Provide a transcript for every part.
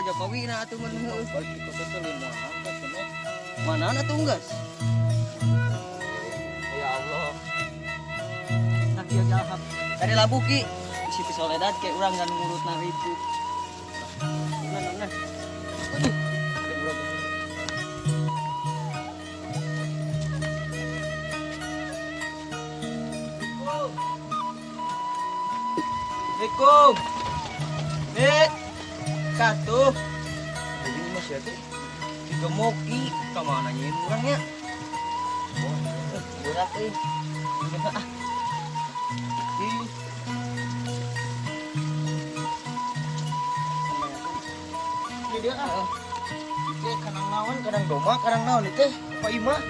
Jokowi na atuh mun heuh. Balik di kota teh leuwih moal angkat cenah. Mana atuh unggas? Ya Allah. Nah kieu jalhap. Dari labu ki. Siti Soledad kayak urang dan ngurutna itu. Nah. Assalamualaikum. Katuh. Ini Mas ya teh. Digemoki ka mana nyeun urangnya? Berat euy. Ini dia Teh kadang naon, kadang doma, kadang naon teh. Apa imah?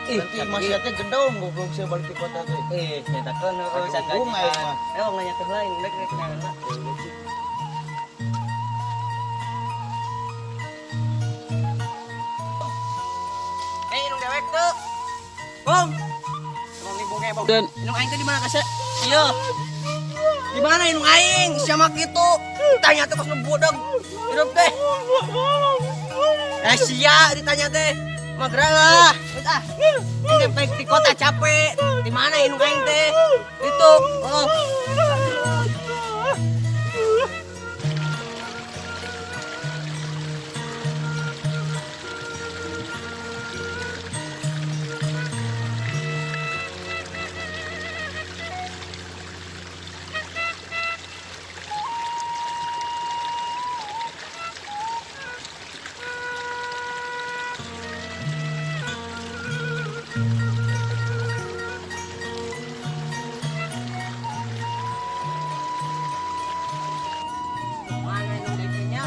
Nanti Mas ya teh gendong goblok saya balik ke kota teh. Nyata kan sangka. Bunga imah. Nganya teh lain rek nyana. Inung dewek tuh. Bong. Bong ibu kayak bong. Dan Inung aing teh di mana kasih? Iya. Di mana inung aing? Siapa gitu? Tanya tuh pas ngebodog. Hidup teh. Sia ditanya teh. Magra lah. Ah. Ini baik di kota capek. Di mana inung aing teh? Itu. Oh. Mana inung dekenya?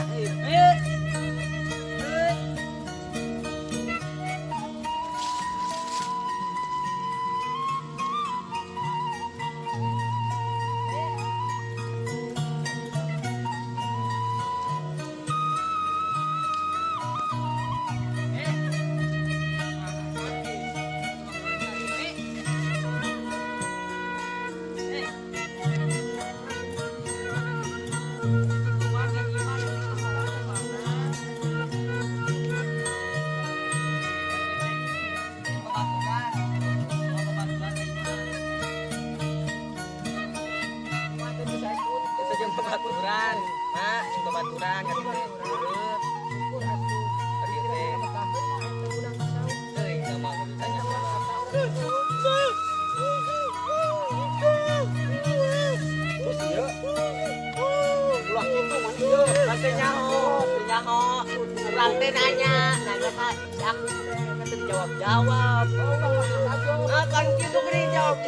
Bebaturan, mak, bebaturan kan teh. Tadi teh. Teuing sama aku ditanya terus ieu. Ulah kitu mah ieu. Teh nyaho. Urang teh nanya ka si aku teh jawab. Ah kan kitu geuning jawab.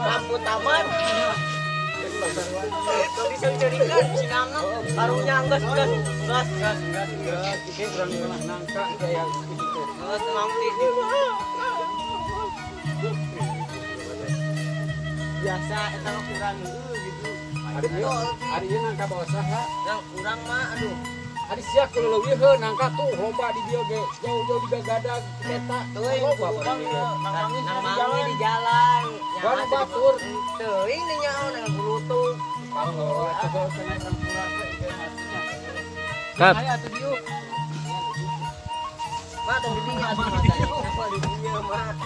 Lampu taman. Itu bisa dijadikan sinangan. Barunya gas. Iki kurang pernah nangka kayak gitu. Nangti. Biasa eta kurang gitu. Ari ieu nangka bawa saha? Yang kurang mah aduh. Ari sia kudu leuwih heuh nangka tuh lomba di dieu ge. Jauh-jauh digagadag peta. Teuing Loba nangmangi di jalan. Wan batur. Teuing nih nyaho nang bulutung. Oh, coba kena pura ge matinya. Kat. Aya atuh dieu. Mah tong di dinya atuh matanya. Apa di dinya mah.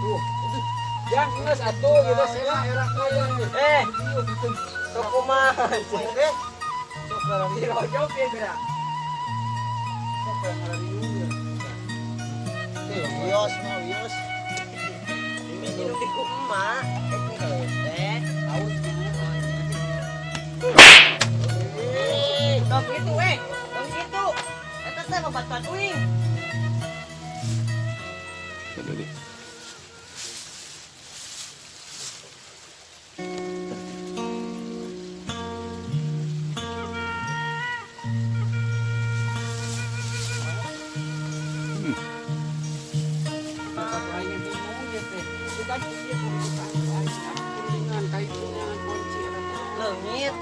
Tuh. Yang geus atuh gitu saya era kaya. Sok kumaha? Sok larari Dirojok ya gerak. sok larari dulu. Wios. Ini minum di emak. Teh. Haus Tong gitu tong gitu. Eta teh obat uing. Kuningan kayu kuningan kunci Leungit.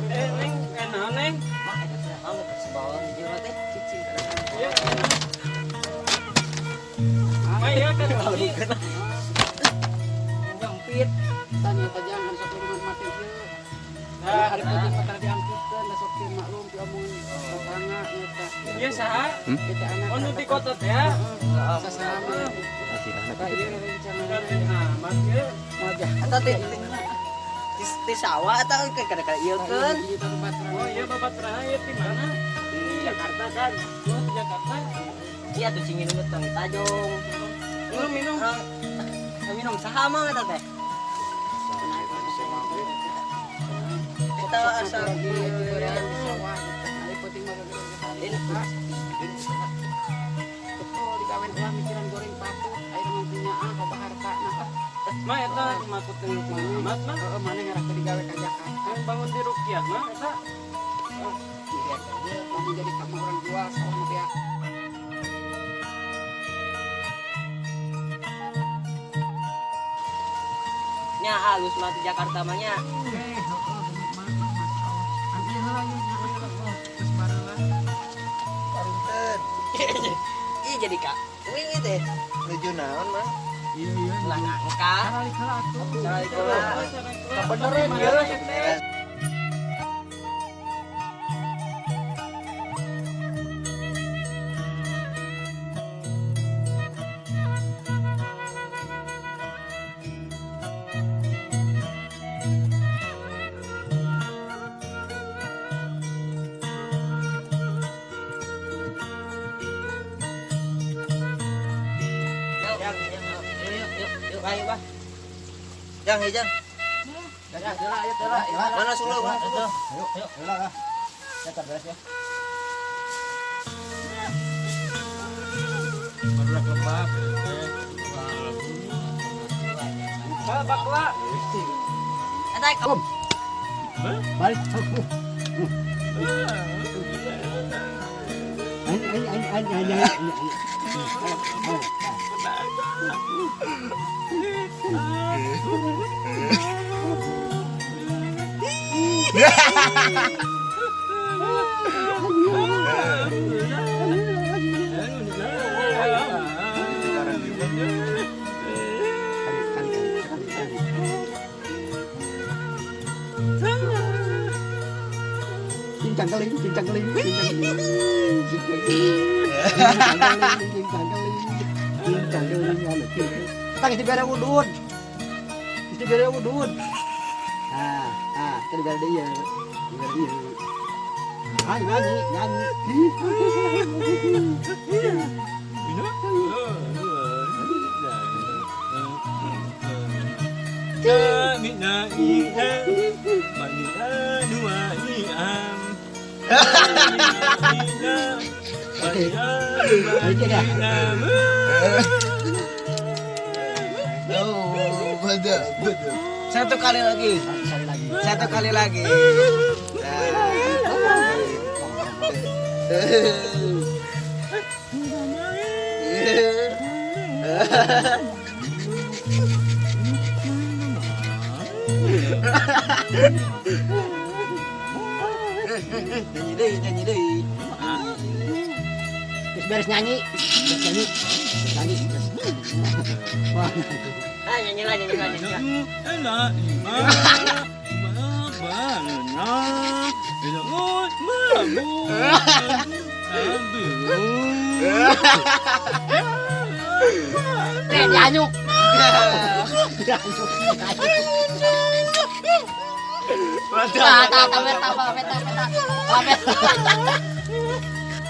neng enak neng Mah eta teh banget sebawa di jero teh cicing. ya ayo kan ini Jempit. tanya jangan sok kuningan mati ieu nah hari putih patah diangkitkeun da sok kieu maklum ti omong tetangga eta ieu saha kita anak Oh, anu di kota teh ya sasama ka ieu rencana nah mas ieu mojah Eta teh di sawah atau kada-kada ieu keun. oh iya babat terakhir di mana di Jakarta kan lu di Jakarta Iya tuh cingin ngeut tong tajong. minum Minum saha mah eta teh? Kita asal di sawah hari putih mah betul digawen ulah mikiran goreng patut air punya loba hartana mah eta makuteun Muhammad mah heeh maneh ngarah digawe ka Jakarta bangun di Rukiah mah eta kamu jadi kamu orang jual sawah dia nya halus mah di Jakarta mah nya. Punten. Ih jadi Kak. Wing teh. Nuju naon mah? Lah angka. Cari kela. Beneran ya. Yuk ayo bah. Jang, hijang. Mana sulu mah? bakla Eta kamu. Balik aku. Cincang keling, cincang keling, cincang keling, cincang keling, tak isi bere udun, isi bere udun, tadi bere dia, nyanyi, Oh, betul. Satu kali lagi. Satu kali lagi. Nyanyi deh. beres nyanyi, Wah, Nyanyi lah. nyanyuk.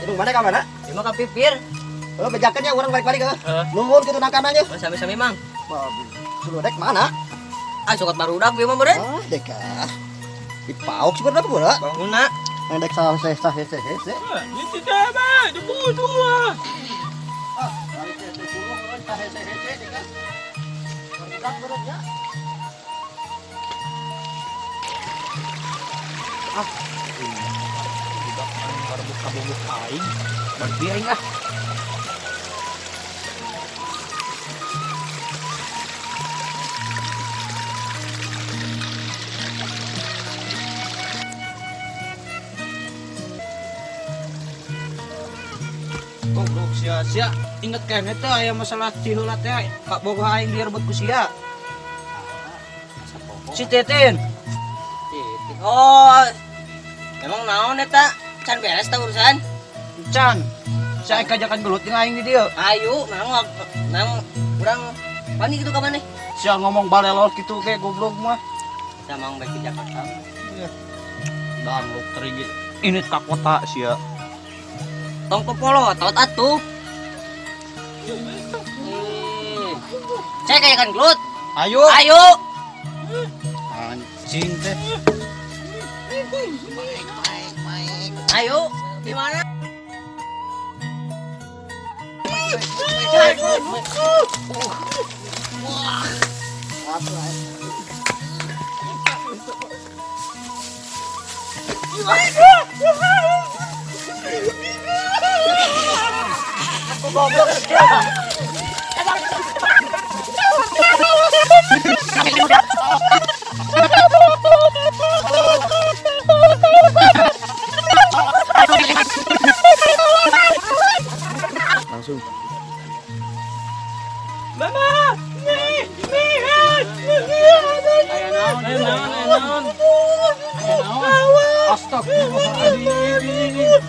Irung mana ka mana? Ima ka pipir. Oh, bejakannya orang balik-balik ke. Nuhun kitu nakananya. Sami-sami mang. Sulodek mana? Ah sokot barudak bieu mah beureun. Ah, deka. Dipauk sebenarnya apa bola? Bangunna. Ndek sahese. itu dah bah debu dua Ah, balik teh dulu sahese deka. Barudak benernya. baru buka aing berpiring ah Sia-sia inget kan itu aya masalah cihulat teh kak boga aing direbut ku sia. Si Titin. Oh, emang naon eta? Can beres ta urusan? Can. Saya kajakan gelut jeung aing di dieu. Ayo, memang kurang panik gitu ka maneh. Sia ngomong balelol kitu ge goblok mah. Samang baik ke Jakarta. Dan lu terigi ini ka kota sia. Tong popolotot atuh. Cek kayak kan gelut. Ayo. Ayo. Anjing teh. Ayo. Di mana? Langsung. Ayo naon. Astagfirullahaladzim.